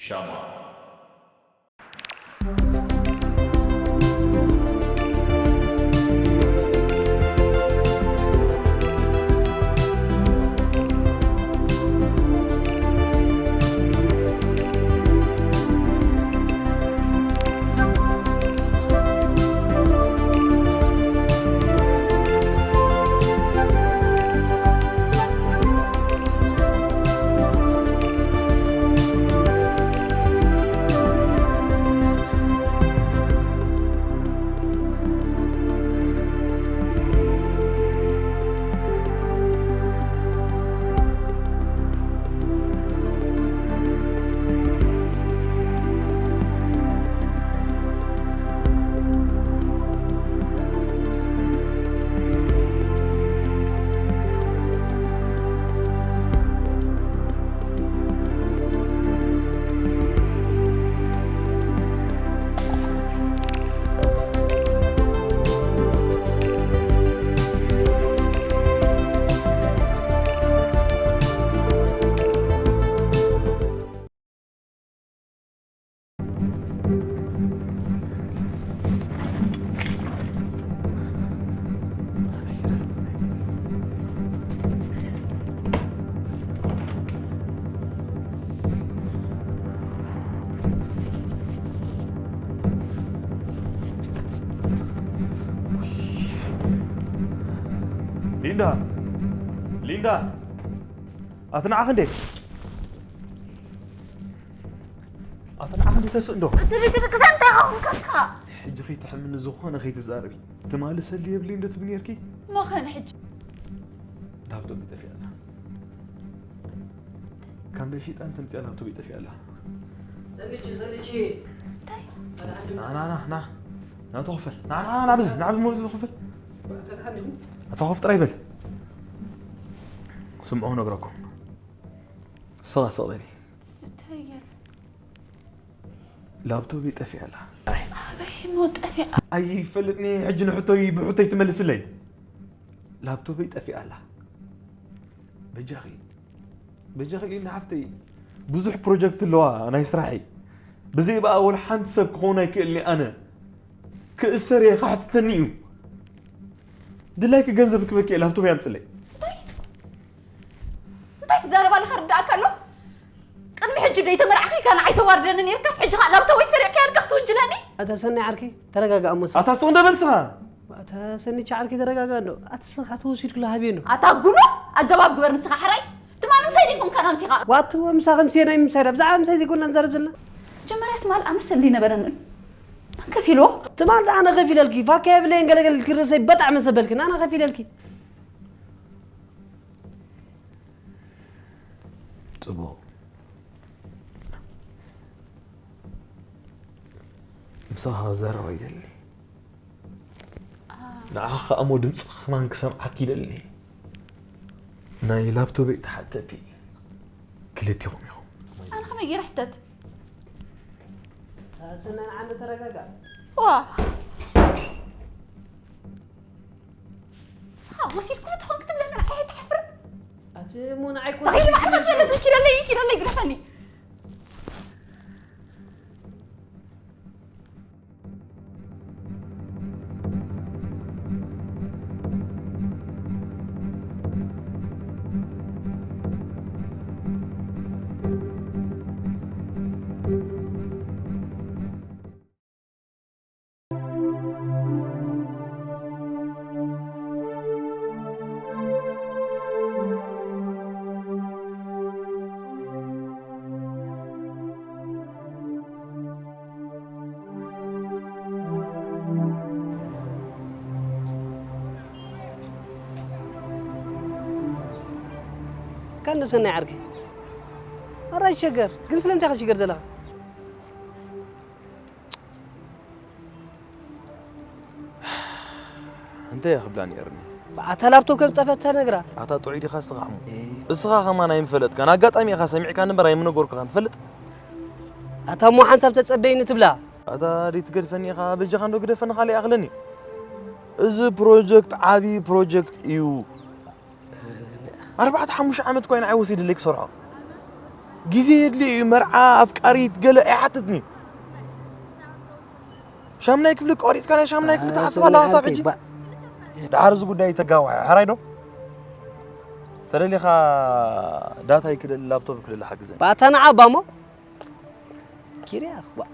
شاما. ليندا أتنا عندي تسندو تريد كسنت يا كسخة حج خي تحمل زخانة خي تزاربي تمال سلي بليندا تبنيركي ما خان حج لابتوب يطفي الله كم بيشيت أنت متى لابتوب يطفي الله زلتي نا تغفل نا بز نا بز تغفل أتغفل تريبل سمعونا براكم صغيري تهيل لابتوب يطفي الله أبي موت أفي أي فلتني حجن حطي تملس لي لابتوب يطفي الله بجاخي نعفتي بزح بروجكت اللي أنا يسرحي بزي بقى أول حد سب هنا كأني أنا كأسري خاحت تنيو دلاك جنزبك بكي لابتوب يمسلي زارب على خرد أكله قدمي حج بدي تمر أخي كان عيت واردن يركس حج لو توي سريع كير كختو جناني أتسني عركي ترجع أمس أتاسون ده بلسها أتسني عركي ترجع إنه أتسخ أتوصل كلها بينه أتابونه أجاب جبر نسخة حري تمانو سيدكم كان هم سخاء واتو مسا خمسين أي مسا بزعم مسا يقول ننزل بزلنا جمرات مال أمس اللي نبرن كفيلو تمام أنا غفيل الكي فاكيف لين قال الكرسي بتع مسبلكن أنا غفيل الكي تبو مساها زرع يدلي نعخ أمو دمس خمان كسم حكي دلي ناي لابتوبي تحدتي كلتي يوم أنا خمي رحتت سنة عنا ترجع واه صح وسيلكم تخون كتب لنا رح تحفر أتمون عيكو هاي ما عملت لنا كده لي يقرفني كان سنة عركي أراي شجر قنص لم تاخذ شجر زلا أنت يا خبلاني أرني بعت لابتوب كم طفت نقرا عطا طعيدي خاص غعمو الصغا ما أنا ينفلت كان أقاطعمي خاص سمعي كان نبرا يمنو غورك كان تفلت أتمو حنسب تتصبيني تبلا هذا ريت قد فني خا بيجي خاندو قد فن خالي أغلني إز بروجكت عابي بروجكت إيو 4 5 عامت كوين عاوز يدلك سرعة جزء اللي مرعى أفكاري تقول إحاتتني شامنا يكفلك قريت كان شامنا يكفل تحسب الله صافي ده عارز قد يتجاوع هرايدو ترى لي خا داتا يكل اللابتوب كل اللي حق زين باتنا عبامو كيري أخبا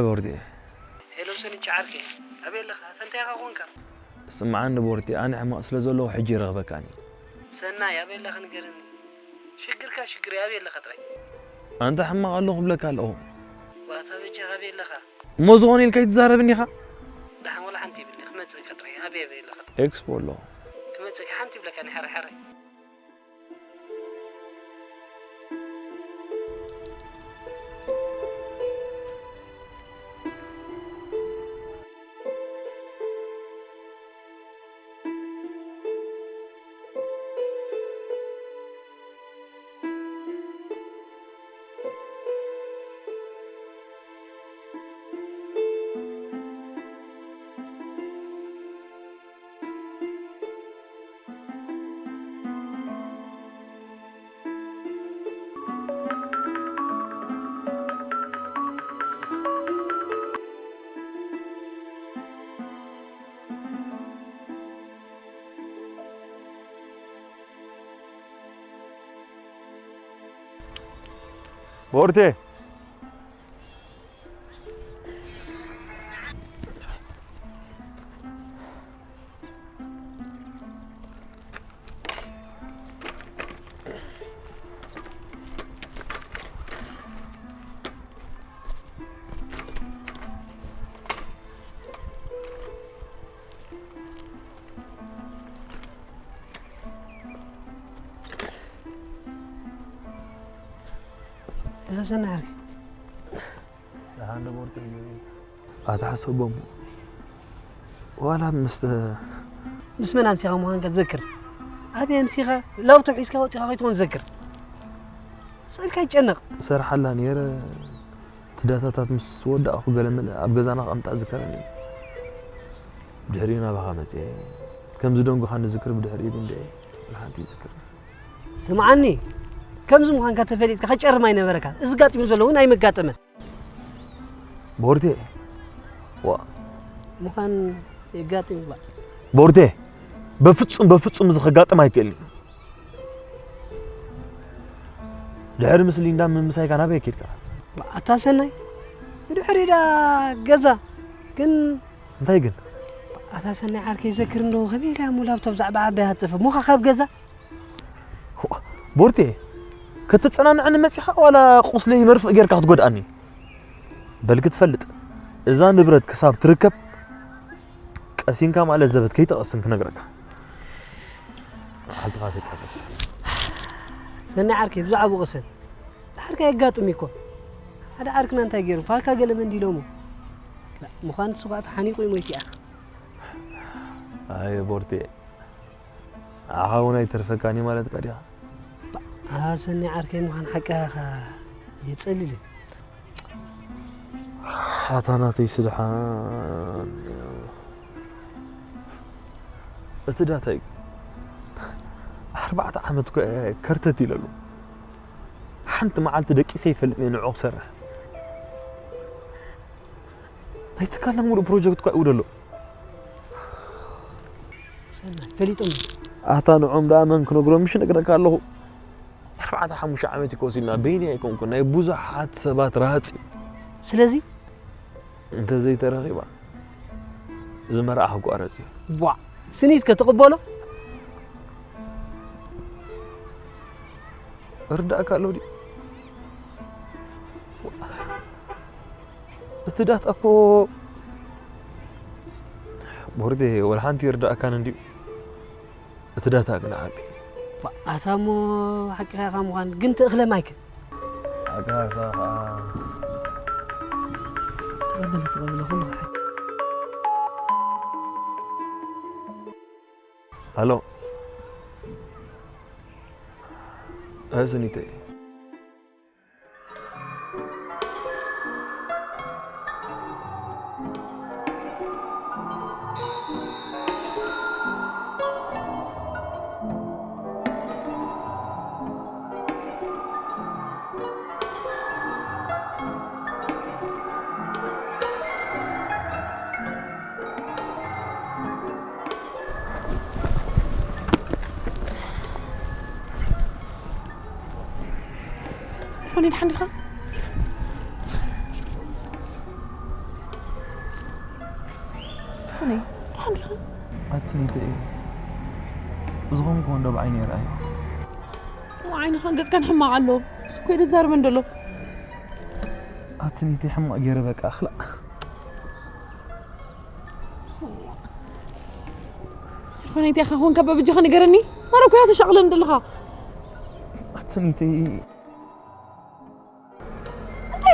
بوردي هلو سنتش عاركي أبي لك سنتي أخون كر سمعنا بوردي أنا عم أصل زلوا حجي رغبك عني سنا يا أبي لك نقرني شكر كشكر يا أبي لك طري أنت حما قال له قبلك قال أوه واتفجع أبي لك موزوني الكي تزاربني خا دحين ولا حنتي بالله خمسة كطري أبي لك إكسبو له خمسة كحنتي بلك أنا حري حري بوردي لا سنة عارك أنا بوردي أتحسب بوم ولا بس من أمسيخة مهان كتذكر أبي أمسيخة لو تبعيس كواتي خايت ونذكر سأل كاي جنق سر حلا نير تداتات مس ودا أخو قلم أبجزانا قمت أذكرني بدحرينا بخامتي كم زدون خان ذكر بدحري بندي لحنتي ذكر سمعني كم زمان كانت فريد كخجر ما ينبرك إزقات ينزلون أي مقاتمة بوردي مخان يقاتم بقى بوردي بفتصم زخقاتم هيكلي دحر مسلي ندام من مساي كان ابي كيدكا اتاسناي بدحريدا غزا كن انتي كن اتاسناي عارك يذكر انه خبيلا مو لابتوب زعبا عبي هتف مو خاب غزا بوردي كتتصنان عن مسيخه ولا قصلي مرفق غيرك تغداني بل كتفلط اذا نبرت كساب تركب قسينكا مال زبت كي تقسنك نغرك حالت غافي تصفق سنة عارك بزعب وغسن عارك يقاطم يكون هذا عاركنا انت غير فاكا قال من دي لومو لا مخان سوقات حنيقو يموتي اخ اي بورتي عاونا يترفقاني مالت قديا سنة عارك مخان حقا يتصلل حاتاناتي سدحان اتداتي 4 عامت كرتتي للو حنت معلت دقي سيفلني نعوق سرح تيتكلموا البروجكت كو يودلو سنة فليتهم أحتى نعم دائما كنقول مش نقدر كله 4-5 عامات كوسينا بيني يكون كنا يبوز حد سبات راتي سلازي أنت زي ترغيبا إذا ما راح أقول أرزي بوا سنيت كتقبله أردأ كله دي اتدات أكو بوردي ولا حنتي أردأ كان دي اتدات أكنا عبي أسامو حقيقة خاموان قنت أغلى مايك أكاسا تقبل كل حاجة هلو أزنيتي فني حنيخه فني حنيخه أتسنيتي زغم كون بعيني رأي وعيني خنقص كان حما علو كويد زار من دلو أتسنيتي حما جربك أخلاق فني تي أخون كبا بجي خني قرني أنا كويات شغل ندلها أتسنيتي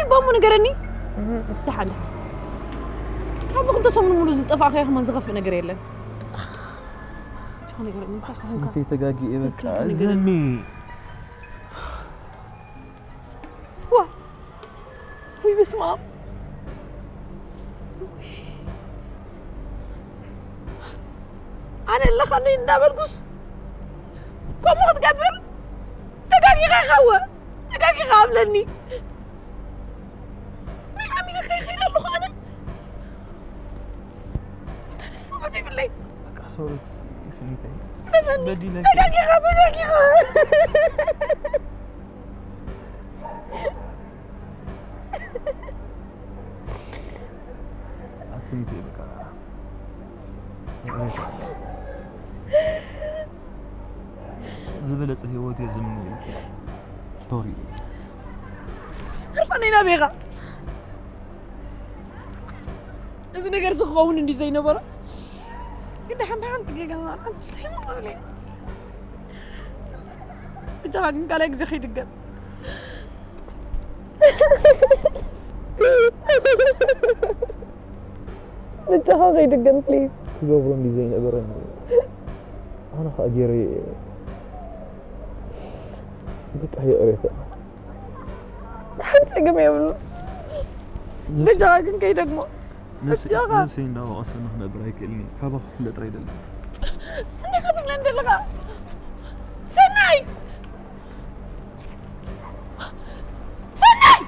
بامو نقرني دحان هذا كنت صمن مولو زطف اخي ما نزغف نقر يله شلون نقرني سنتي تقاقي إبك أزني وي بس ما انا اللي خليني ندابلقص كم تقبل تقاقي خاوه تقاقي خابلني عمينا خير الله أنا وتاني الصوت بالله لك أصورت سنتي بدي لك تلاقي سنتي بك زبلت هيوتي زمني توري عرفاني نابغة إذا نقدر زخون إني زي نبرة كنا حمام دقيقة ما أنت تحمل عليه جاك قال لك زخي دقة نجاها غي دقة بليز قبل إني زي نبرة أنا خاجري بك هي قريتها حنت قم يعملوا نجاك كي دقمو نفسي إنه أصلاً هنا برايك إني كابا خفلة تريد لي أنت خاطب لين تلقى سناي سناي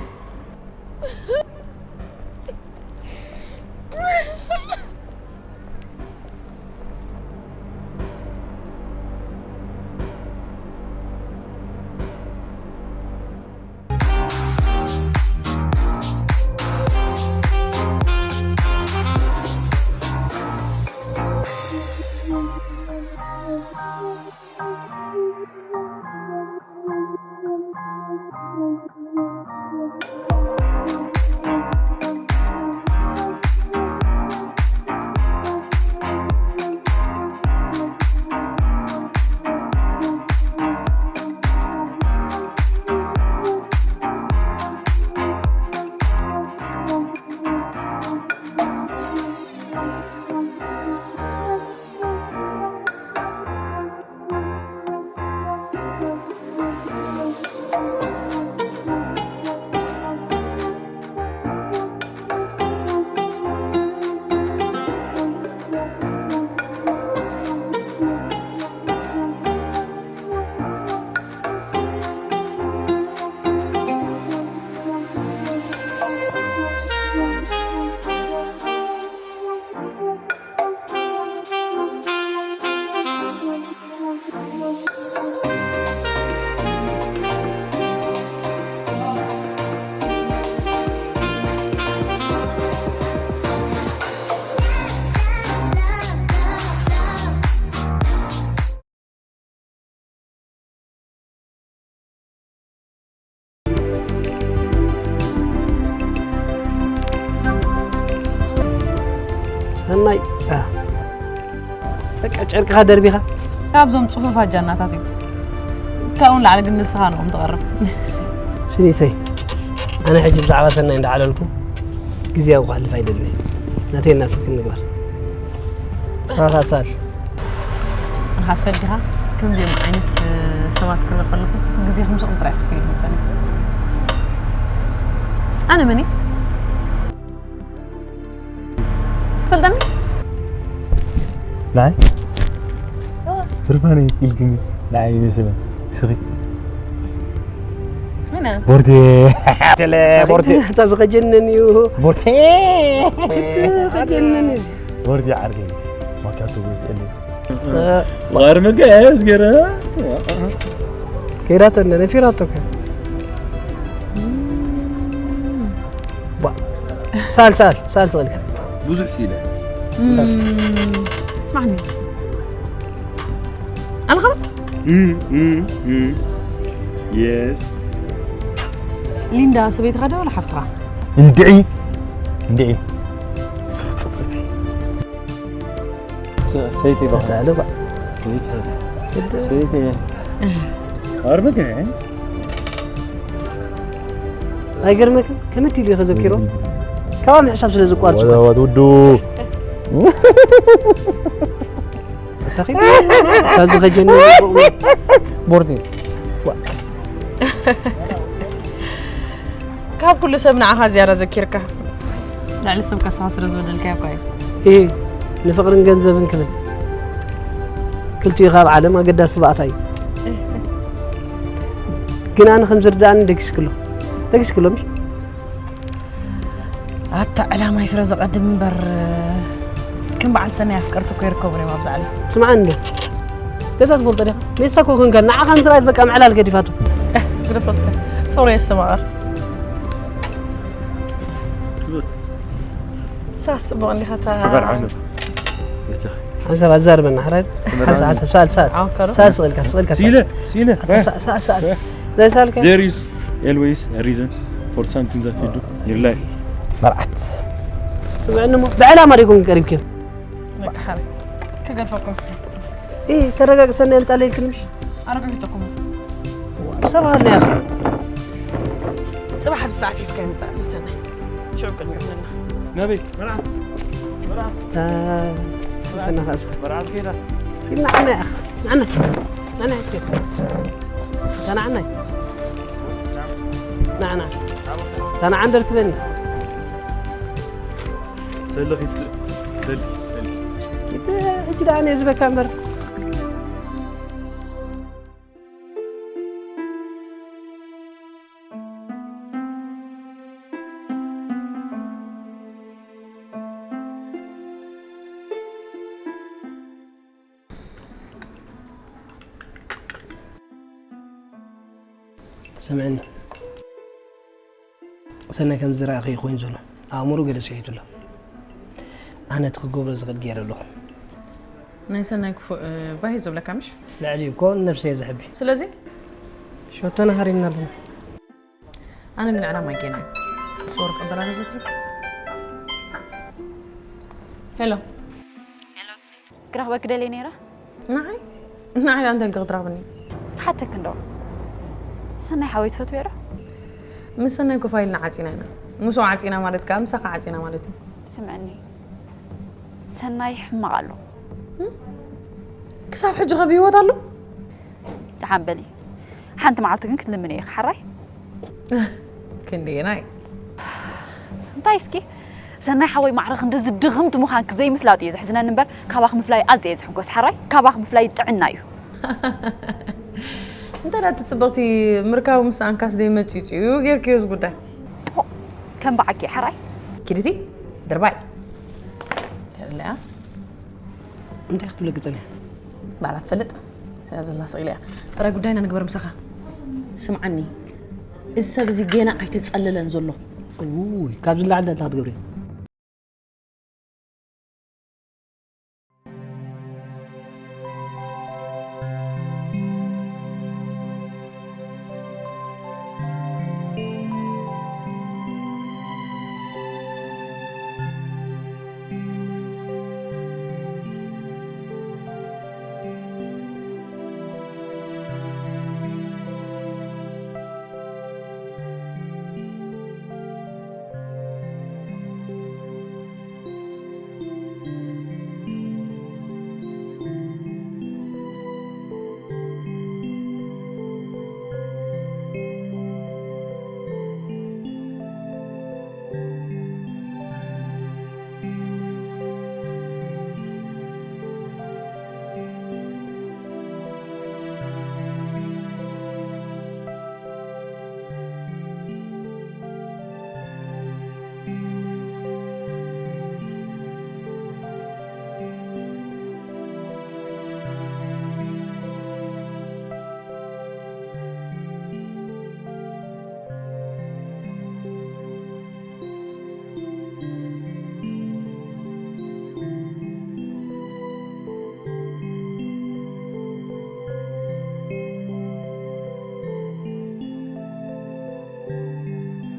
هناي بقى شركة دربيها كابزوم صفوف جناتاتي كون لعلى النسخة نقوم تغرب سنيتي أنا حجب دعوة سنة عند على لكم جزية وقال فايدة لي ناتي الناس كل نقبل صار صار أنا هتفرجها كم زي ما عينت سوات كل خلكم جزية 5 أمتر في مثلا أنا مني تفضلني لا برفاني يلقني لا مثلا شغي هنا بوردي بوردي تزغجنني بوردي تزغجنني بوردي عرقي ما كاتو بوردي غير مقاس قرا كيرات أنا في راتك سال صغير بوزك سيلة اسمعني أنا غلط يس ليندا سبيت غدا ولا حفتها ندعي سيتي بقى سالوا بقى سيتي أربعة يعني أيقرمك كم تيجي خذكيرو كم حساب سلزق وارد ولا ودو تخيل تزغجنني بوردي كاب كل سب نعها زيارة ذكرك لا لسه بكساس رز بدل كاب كاي إيه نفقر نجنزب كمان كلتو يخاب عالم أقدر سبعتاي كنا أنا 5 ردان دكس كله مش حتى علامة يصير زق قدم بر كم بعد سنة فكرتك يركبني ما بزعل سمع عنده ليش تقول طريقة ليش تكون كان نعم 5 رايت بقى معلال القديفاتو قد فسكر فوري السمار ساس بقول لي خطا عبر عنه حسب الزار من حرد حسب سال صغير سيلة سال زي سالك there is always a reason for something that you do in your life مرعت سمع انه بعلا ما يكون قريب كيف لك حالي كقفكم ايه ترى سنه يلت عليك مش انا قلتكم صراحه يا اخي صباح بالساعه يسكن سنه شو قلنا نبي مرعت انا خلاص مرعت كده كنا عنا يا اخي انا ايش انا نعم انا عندك بني سلخ سل كده اجي انا ازبك امر سمعني سنة كم زرع أخي خوين زلو أمورو قد سعيت له أنا تقبل زغد غير له نيسان يكفو باهي زبلة كامش لا علي يكون نفسي يزحبي سلازي شو أنا هاري من الدنيا أنا من على ما يجينا صورك أبلا رزتك هلو سنيت قرأ بكده لي نيرة نعي عندك القدرة بني حتى كندو سنة حاويت فتويرة مسنا يكون فايلنا عاتينا هنا مسوا عاتينا مالتك مسخ عاتينا مالتي سمعني سنة يحمق له كساب حج غبي وضلو تحمبلي حنت معلتك كنت لمني حراي كندي ناي انتايسكي سنة حوي معرخ ندز دغمت مخانك زي مفلاطي يزحزنا نمبر كاباخ مفلاي ازي يزحقوس حراي كاباخ مفلاي طعنايو انت لا تتصبغتي مركاو مسان كاس دي متيتيو غير كيوز قدا كم بعكي حراي كيرتي درباي لا أنت أخذت لك زلمة بعد تفلت هذا الله صغير ترى قدينا نقبر مسخة سمعني إسا بزي جينا عيت تسألل نزله كابز اللي عندها لا تقبري